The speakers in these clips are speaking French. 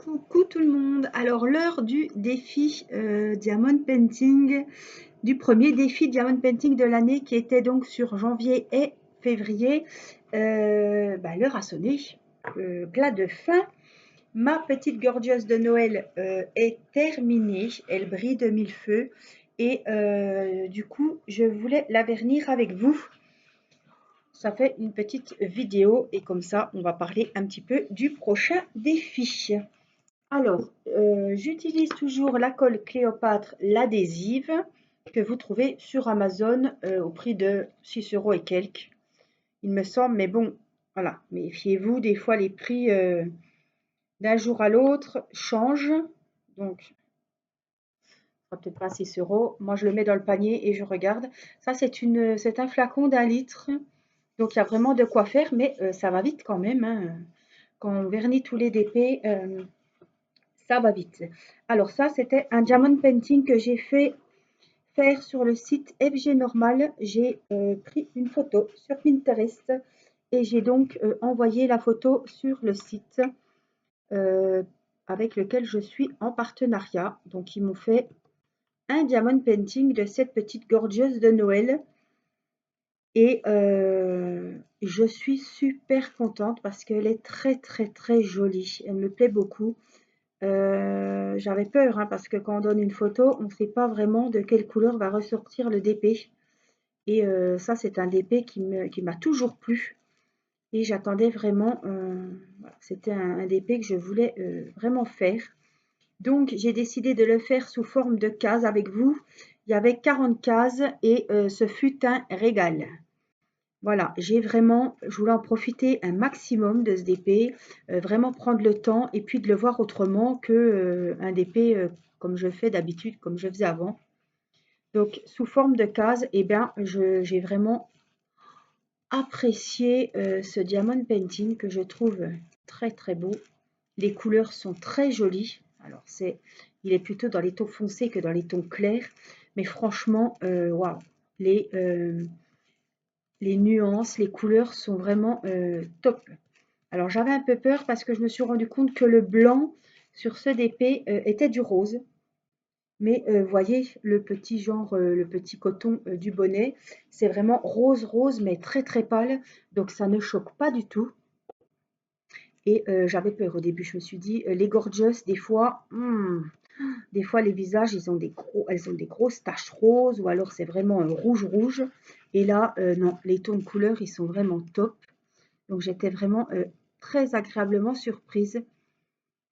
Coucou tout le monde. Alors l'heure du défi Diamond Painting, du premier défi Diamond Painting de l'année qui était donc sur janvier et février. L'heure a sonné. Plat de fin. Ma petite gorgeuse de Noël est terminée. Elle brille de mille feux. Et du coup, je voulais la vernir avec vous. Ça fait une petite vidéo et comme ça, on va parler un petit peu du prochain défi. Alors, j'utilise toujours la colle Cléopâtre, l'adhésive, que vous trouvez sur Amazon au prix de 6 € et quelques, il me semble. Mais bon, voilà, méfiez-vous, des fois les prix d'un jour à l'autre changent. Donc, ça sera peut-être pas 6 €. Moi, je le mets dans le panier et je regarde. Ça, c'est un flacon d'1 litre. Donc, il y a vraiment de quoi faire, mais ça va vite quand même, hein. Quand on vernit tous les DP, ça va vite. Alors ça, c'était un diamond painting que j'ai fait faire sur le site FG Normal. J'ai pris une photo sur Pinterest et j'ai donc envoyé la photo sur le site euh, avec lequel je suis en partenariat. Donc ils m'ont fait un diamond painting de cette petite gorgeuse de Noël. Et je suis super contente parce qu'elle est très très très jolie. Elle me plaît beaucoup. J'avais peur hein, parce que quand on donne une photo, on ne sait pas vraiment de quelle couleur va ressortir le DP. Et ça, c'est un DP qui m'a toujours plu. Et j'attendais vraiment, voilà, c'était un DP que je voulais vraiment faire. Donc, j'ai décidé de le faire sous forme de cases avec vous. Il y avait 40 cases et ce fut un régal. Voilà, je voulais en profiter un maximum de ce DP, vraiment prendre le temps et puis de le voir autrement que un DP comme je fais d'habitude, comme je faisais avant. Donc, sous forme de case, eh bien, j'ai vraiment apprécié ce diamond painting que je trouve très très beau. Les couleurs sont très jolies. Alors, il est plutôt dans les tons foncés que dans les tons clairs, mais franchement, waouh, les, euh, les nuances, les couleurs sont vraiment top. Alors j'avais un peu peur parce que je me suis rendu compte que le blanc sur ce DP était du rose. Mais voyez le petit coton du bonnet, c'est vraiment rose rose mais très très pâle, donc ça ne choque pas du tout. Et j'avais peur au début, je me suis dit les gorgeous des fois les visages elles ont des grosses taches roses ou alors c'est vraiment un rouge rouge. Et là non, les tons de couleur ils sont vraiment top. Donc j'étais vraiment très agréablement surprise.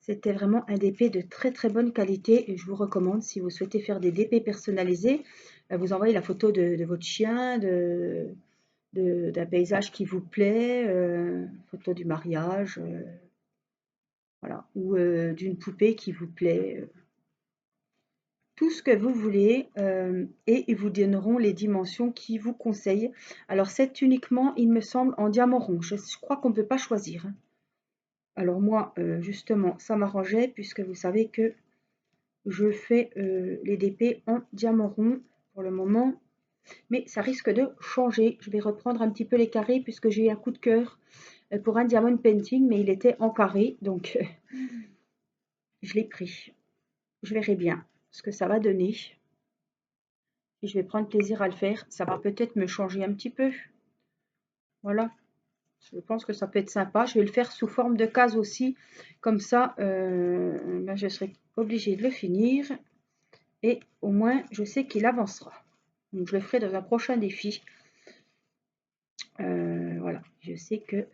C'était vraiment un DP de très très bonne qualité et je vous recommande si vous souhaitez faire des DP personnalisés, vous envoyez la photo de votre chien, d'un paysage qui vous plaît, photo du mariage, voilà, ou d'une poupée qui vous plaît, tout ce que vous voulez et ils vous donneront les dimensions qui vous conseillent. Alors c'est uniquement, il me semble, en diamant rond. Je crois qu'on ne peut pas choisir, hein. Alors moi, justement, ça m'arrangeait puisque vous savez que je fais les DP en diamant rond pour le moment. Mais ça risque de changer. Je vais reprendre un petit peu les carrés puisque j'ai eu un coup de cœur pour un diamond painting, mais il était en carré. Donc, je l'ai pris. Je verrai bien ce que ça va donner. Et je vais prendre plaisir à le faire. Ça va peut-être me changer un petit peu. Voilà. Je pense que ça peut être sympa. Je vais le faire sous forme de case aussi. Comme ça, je serai obligée de le finir. Et au moins, je sais qu'il avancera. Donc, je le ferai dans un prochain défi. Voilà. Je sais que,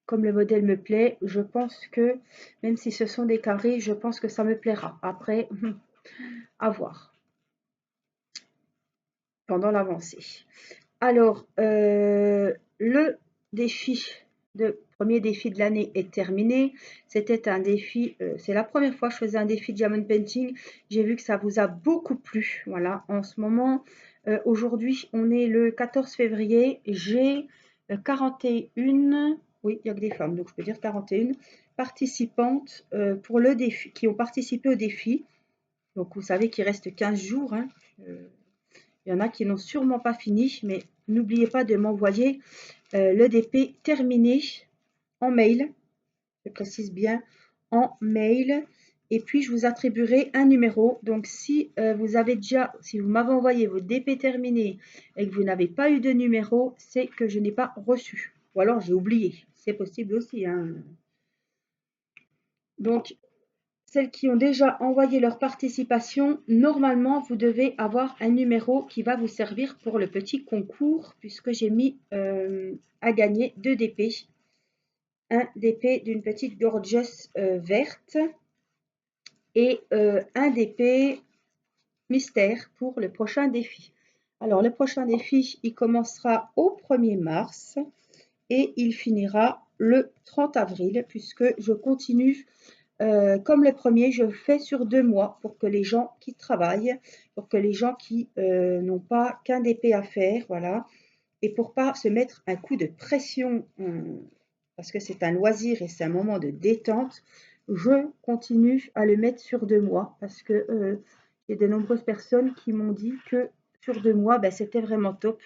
comme le modèle me plaît, je pense que, même si ce sont des carrés, je pense que ça me plaira. Après, à voir. Pendant l'avancée. Alors, le défi premier défi de l'année est terminé. C'était un défi, c'est la première fois que je faisais un défi Diamond Painting. J'ai vu que ça vous a beaucoup plu. Voilà, en ce moment, aujourd'hui, on est le 14 février. J'ai 41, oui, il n'y a que des femmes, donc je peux dire 41 participantes pour le défi, qui ont participé au défi. Donc, vous savez qu'il reste 15 jours, hein. Il y en a qui n'ont sûrement pas fini, mais n'oubliez pas de m'envoyer le DP terminé en mail, je précise bien, en mail. Et puis, je vous attribuerai un numéro. Donc, si si vous m'avez envoyé vos DP terminés et que vous n'avez pas eu de numéro, c'est que je n'ai pas reçu. Ou alors, j'ai oublié. C'est possible aussi, hein. Donc, celles qui ont déjà envoyé leur participation, normalement, vous devez avoir un numéro qui va vous servir pour le petit concours, puisque j'ai mis à gagner 2 DP. Un DP d'une petite gorgeous verte et un DP mystère pour le prochain défi. Alors, le prochain défi, il commencera au 1er mars et il finira le 30 avril, puisque je continue comme le premier, je le fais sur 2 mois pour que les gens qui travaillent, pour que les gens qui n'ont pas qu'un DP à faire, voilà, et pour pas se mettre un coup de pression, parce que c'est un loisir et c'est un moment de détente, je continue à le mettre sur 2 mois parce que il y a de nombreuses personnes qui m'ont dit que sur 2 mois, ben, c'était vraiment top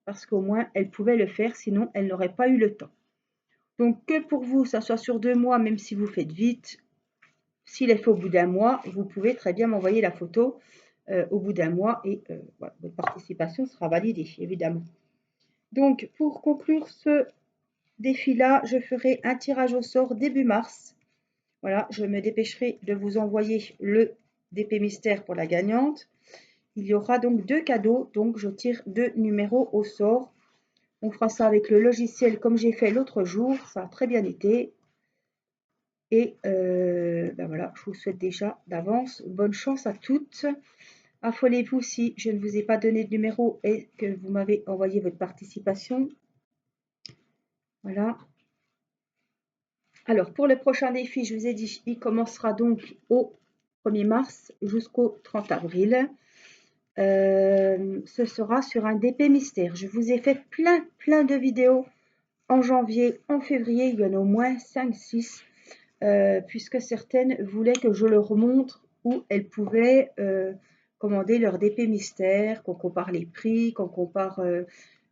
parce qu'au moins elles pouvaient le faire, sinon elles n'auraient pas eu le temps. Donc que pour vous, ça soit sur 2 mois, même si vous faites vite, s'il est fait au bout d'un mois, vous pouvez très bien m'envoyer la photo au bout d'un mois et voilà, votre participation sera validée, évidemment. Donc, pour conclure ce défi-là, je ferai un tirage au sort début mars. Voilà, je me dépêcherai de vous envoyer le DP mystère pour la gagnante. Il y aura donc 2 cadeaux, donc je tire 2 numéros au sort. On fera ça avec le logiciel comme j'ai fait l'autre jour, ça a très bien été. Et ben voilà, je vous souhaite déjà d'avance bonne chance à toutes. Affolez-vous si je ne vous ai pas donné de numéro et que vous m'avez envoyé votre participation. Voilà. Alors, pour le prochain défi, je vous ai dit, il commencera donc au 1er mars jusqu'au 30 avril. Ce sera sur un DP mystère. Je vous ai fait plein de vidéos en janvier, en février. Il y en a au moins 5-6. Puisque certaines voulaient que je leur montre où elles pouvaient commander leur DP mystère, qu'on compare les prix, qu'on compare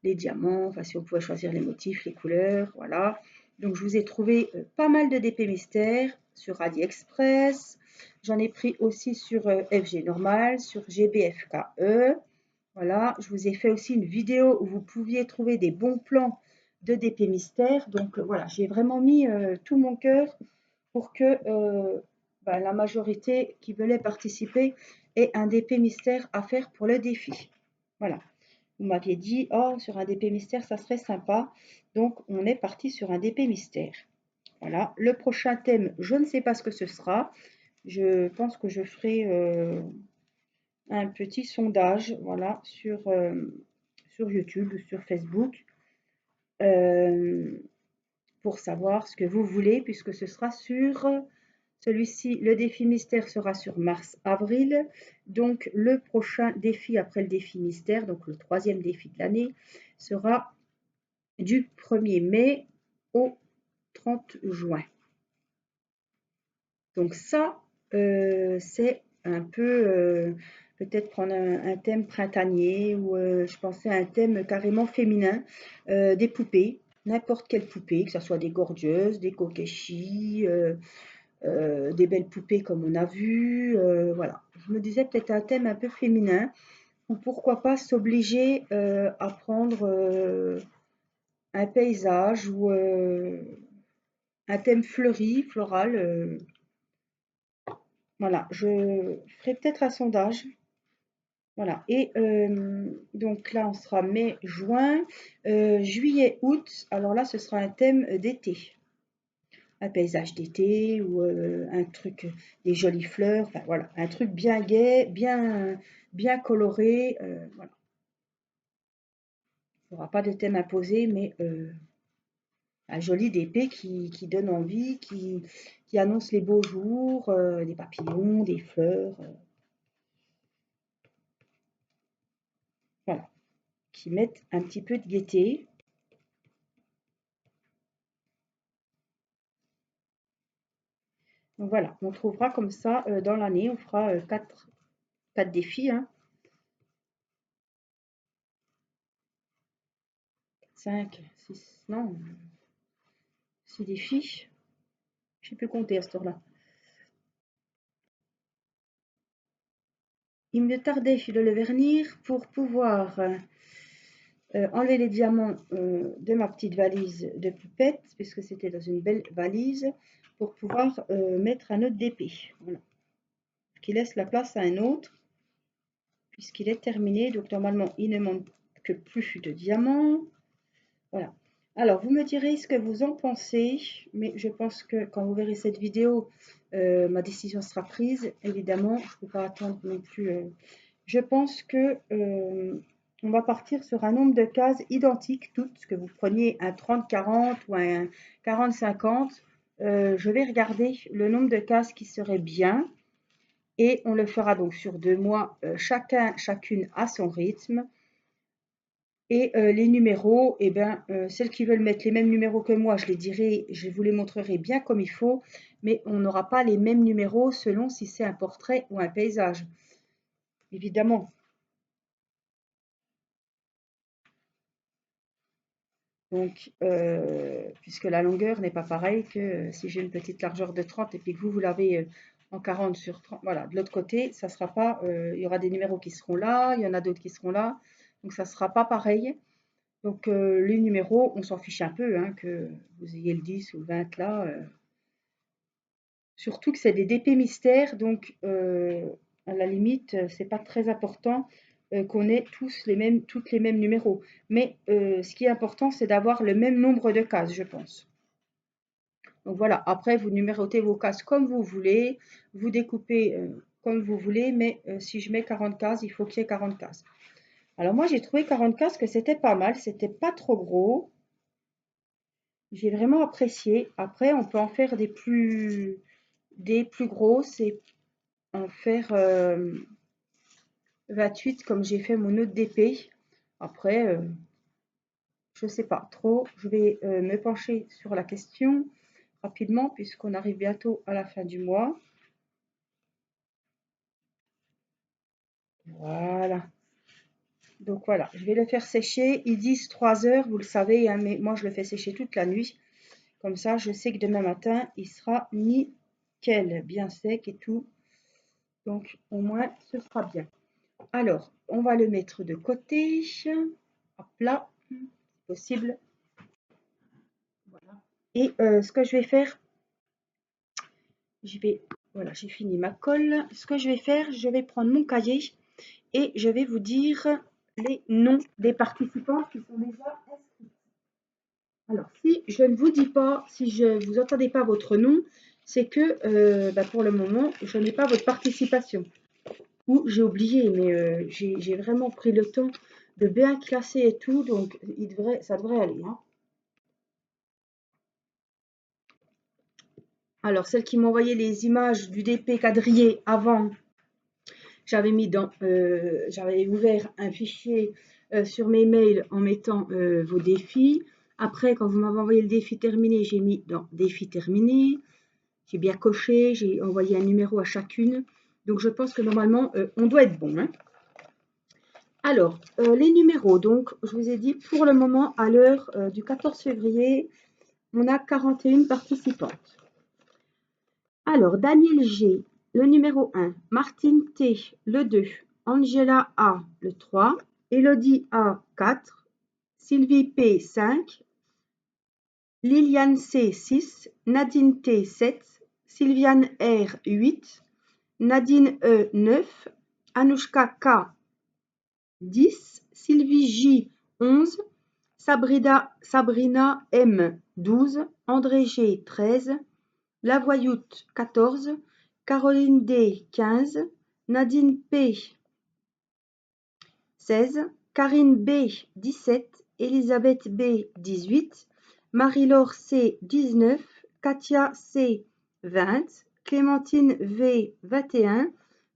les diamants, enfin si on pouvait choisir les motifs, les couleurs, voilà. Donc je vous ai trouvé pas mal de DP mystères sur AliExpress, j'en ai pris aussi sur FG Normal, sur GBFKE, voilà. Je vous ai fait aussi une vidéo où vous pouviez trouver des bons plans de DP mystère, donc voilà, j'ai vraiment mis tout mon cœur pour que la majorité qui voulait participer ait un DP mystère à faire pour le défi. Voilà. Vous m'aviez dit, oh, sur un DP mystère, ça serait sympa. Donc, on est parti sur un DP mystère. Voilà. Le prochain thème, je ne sais pas ce que ce sera. Je pense que je ferai un petit sondage, voilà, sur YouTube ou sur Facebook. Pour savoir ce que vous voulez, puisque ce sera sur celui-ci, le défi mystère sera sur mars-avril. Donc, le prochain défi après le défi mystère, donc le 3e défi de l'année, sera du 1er mai au 30 juin. Donc ça, c'est un peu peut-être prendre un thème printanier ou je pensais à un thème carrément féminin, des poupées, n'importe quelle poupée, que ce soit des gorgeous, des kokeshi, des belles poupées comme on a vu, voilà. Je me disais peut-être un thème un peu féminin ou pourquoi pas s'obliger à prendre un paysage ou un thème fleuri, floral. Voilà, je ferai peut-être un sondage. Voilà, et donc là, on sera mai, juin, juillet, août. Alors là, ce sera un thème d'été. Un paysage d'été ou un truc, des jolies fleurs. Enfin voilà, un truc bien gai, bien coloré. Voilà. Il n'y aura pas de thème imposé, mais un joli DP qui donne envie, qui annonce les beaux jours, des papillons, des fleurs. Voilà, qui mettent un petit peu de gaieté. Donc voilà, on trouvera comme ça dans l'année, on fera 4 défis, hein. 5, 6, non, 6 défis. Je ne sais plus compter à ce tour-là. il me tardait de le vernir pour pouvoir enlever les diamants de ma petite valise de poupette, puisque c'était dans une belle valise, pour pouvoir mettre un autre d'épée. Voilà. Qui laisse la place à un autre, puisqu'il est terminé. Donc normalement, il ne manque que plus de diamants. Voilà. Alors, vous me direz ce que vous en pensez, mais je pense que quand vous verrez cette vidéo, ma décision sera prise. Évidemment, je ne peux pas attendre non plus. Je pense que on va partir sur un nombre de cases identiques, toutes, que vous preniez un 30-40 ou un 40-50. Je vais regarder le nombre de cases qui serait bien. Et on le fera donc sur 2 mois, chacune à son rythme. Et les numéros, eh bien, celles qui veulent mettre les mêmes numéros que moi, je les dirai, je vous les montrerai bien comme il faut, mais on n'aura pas les mêmes numéros selon si c'est un portrait ou un paysage, évidemment. Donc, puisque la longueur n'est pas pareille que si j'ai une petite largeur de 30 et puis que vous l'avez en 40 sur 30, voilà, de l'autre côté, ça sera pas, il y aura des numéros qui seront là, il y en a d'autres qui seront là, donc ça ne sera pas pareil. Donc les numéros, on s'en fiche un peu, hein, que vous ayez le 10 ou le 20 là. Surtout que c'est des DP mystères, donc à la limite, c'est pas très important qu'on ait toutes les mêmes numéros. Mais ce qui est important, c'est d'avoir le même nombre de cases, je pense. Donc voilà, après, vous numérotez vos cases comme vous voulez, vous découpez comme vous voulez, mais si je mets 40 cases, il faut qu'il y ait 40 cases. Alors moi, j'ai trouvé 40 cases que c'était pas mal, c'était pas trop gros. J'ai vraiment apprécié. Après, on peut en faire des plus grosses et en faire 28 comme j'ai fait mon autre d'épée. Après, je sais pas trop. Je vais me pencher sur la question rapidement puisqu'on arrive bientôt à la fin du mois. Voilà. Donc voilà, je vais le faire sécher. Ils disent 3 heures, vous le savez, hein, mais moi je le fais sécher toute la nuit. Comme ça, je sais que demain matin, il sera nickel, bien sec et tout. Donc au moins, ce sera bien. Alors, on va le mettre de côté. Hop là, si possible. Voilà. Et ce que je vais faire, voilà, j'ai fini ma colle. Ce que je vais faire, je vais prendre mon cahier et je vais vous dire les noms des participants qui sont déjà inscrits. Alors, si je ne vous dis pas, si je ne vous entendez pas votre nom, c'est que pour le moment, je n'ai pas votre participation. Ou j'ai oublié, mais j'ai vraiment pris le temps de bien classer et tout, donc ça devrait aller. Hein. Alors, celle qui m'envoyait les images du DP quadrillé avant, j'avais ouvert un fichier sur mes mails en mettant vos défis. Après, quand vous m'avez envoyé le défi terminé, j'ai mis dans défi terminé. J'ai bien coché, j'ai envoyé un numéro à chacune. Donc, je pense que normalement, on doit être bon. Hein. Alors, les numéros. Donc, je vous ai dit, pour le moment, à l'heure du 14 février, on a 41 participantes. Alors, Daniel G, le numéro 1, Martine T, le 2, Angela A, le 3, Elodie A, 4, Sylvie P, 5, Liliane C, 6, Nadine T, 7, Sylviane R, 8, Nadine E, 9, Anouchka K, 10, Sylvie J, 11, Sabrina M, 12, André G, 13, Lavoyoute, 14, Caroline D, 15, Nadine P, 16, Karine B, 17, Elisabeth B, 18, Marie-Laure C, 19, Katia C, 20, Clémentine V, 21,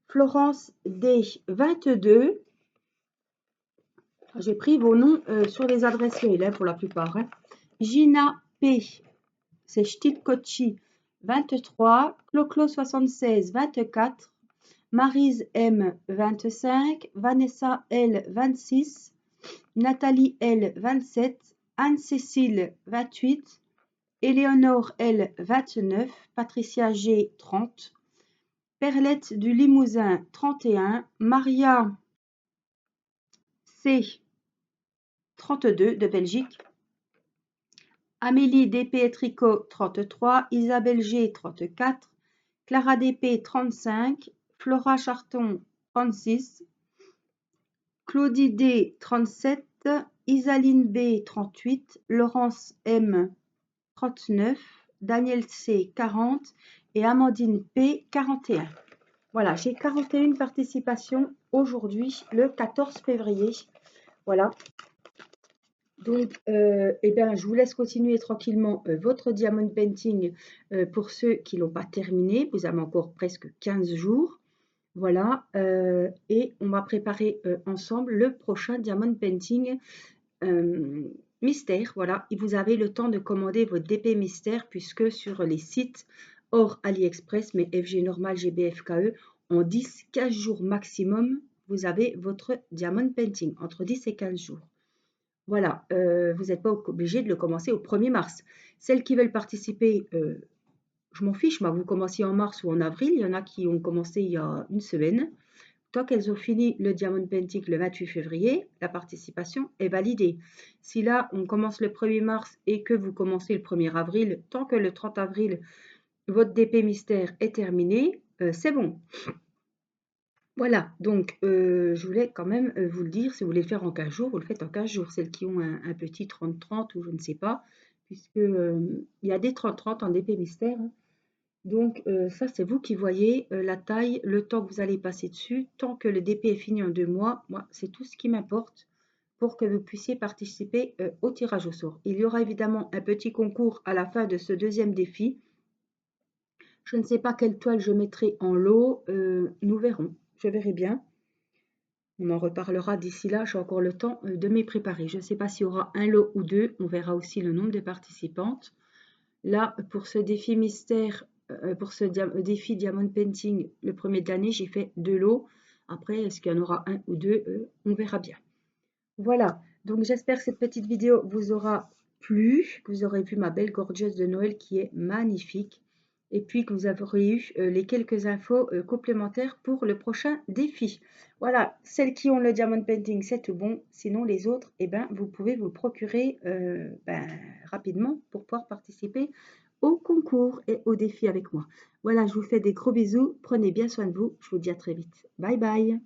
Florence D, 22. J'ai pris vos noms sur les adresses mail hein, pour la plupart. Hein. Gina P, c'est Stilkochi, 23, Cloclo 76, 24, Maryse M, 25, Vanessa L, 26, Nathalie L, 27, Anne-Cécile, 28, Éléonore L, 29, Patricia G, 30, Perlette du Limousin 31, Maria C 32 de Belgique, Amélie DP Tricot 33, Isabelle G 34, Clara DP 35, Flora Charton 36, Claudie D 37, Isaline B 38, Laurence M 39, Daniel C 40 et Amandine P 41. Voilà, j'ai 41 participations aujourd'hui, le 14 février. Voilà. Donc, eh bien, je vous laisse continuer tranquillement votre diamond painting pour ceux qui ne l'ont pas terminé. Vous avez encore presque 15 jours. Voilà. Et on va préparer ensemble le prochain diamond painting mystère. Voilà. Et vous avez le temps de commander votre DP mystère puisque sur les sites hors AliExpress, mais FG Normal, GBFKE, en 10-15 jours maximum, vous avez votre diamond painting, entre 10 et 15 jours. Voilà, vous n'êtes pas obligé de le commencer au 1er mars. Celles qui veulent participer, je m'en fiche, moi, vous commenciez en mars ou en avril. Il y en a qui ont commencé il y a une semaine. Tant qu'elles ont fini le Diamond Painting le 28 février, la participation est validée. Si là, on commence le 1er mars et que vous commencez le 1er avril, tant que le 30 avril, votre DP mystère est terminé, c'est bon. Voilà, donc je voulais quand même vous le dire, si vous voulez le faire en 15 jours, vous le faites en 15 jours. Celles qui ont un petit 30-30 ou je ne sais pas, puisque il y a des 30-30 en DP mystère, hein. Donc ça, c'est vous qui voyez la taille, le temps que vous allez passer dessus. Tant que le DP est fini en 2 mois, moi, c'est tout ce qui m'importe pour que vous puissiez participer au tirage au sort. Il y aura évidemment un petit concours à la fin de ce deuxième défi. Je ne sais pas quelle toile je mettrai en lot, nous verrons. Je verrai bien. On en reparlera d'ici là, j'ai encore le temps de m'y préparer. Je ne sais pas s'il y aura un lot ou deux, on verra aussi le nombre de participantes. Là, pour ce défi mystère, pour ce défi Diamond Painting, le premier de l'année, j'ai fait 2 lots. Après, est-ce qu'il y en aura un ou deux, on verra bien. Voilà, donc j'espère que cette petite vidéo vous aura plu, que vous aurez vu ma belle gorgeuse de Noël qui est magnifique, et puis que vous aurez eu les quelques infos complémentaires pour le prochain défi. Voilà, celles qui ont le Diamond Painting, c'est tout bon. Sinon, les autres, eh ben, vous pouvez vous le procurer rapidement pour pouvoir participer au concours et au défi avec moi. Voilà, je vous fais des gros bisous. Prenez bien soin de vous. Je vous dis à très vite. Bye bye.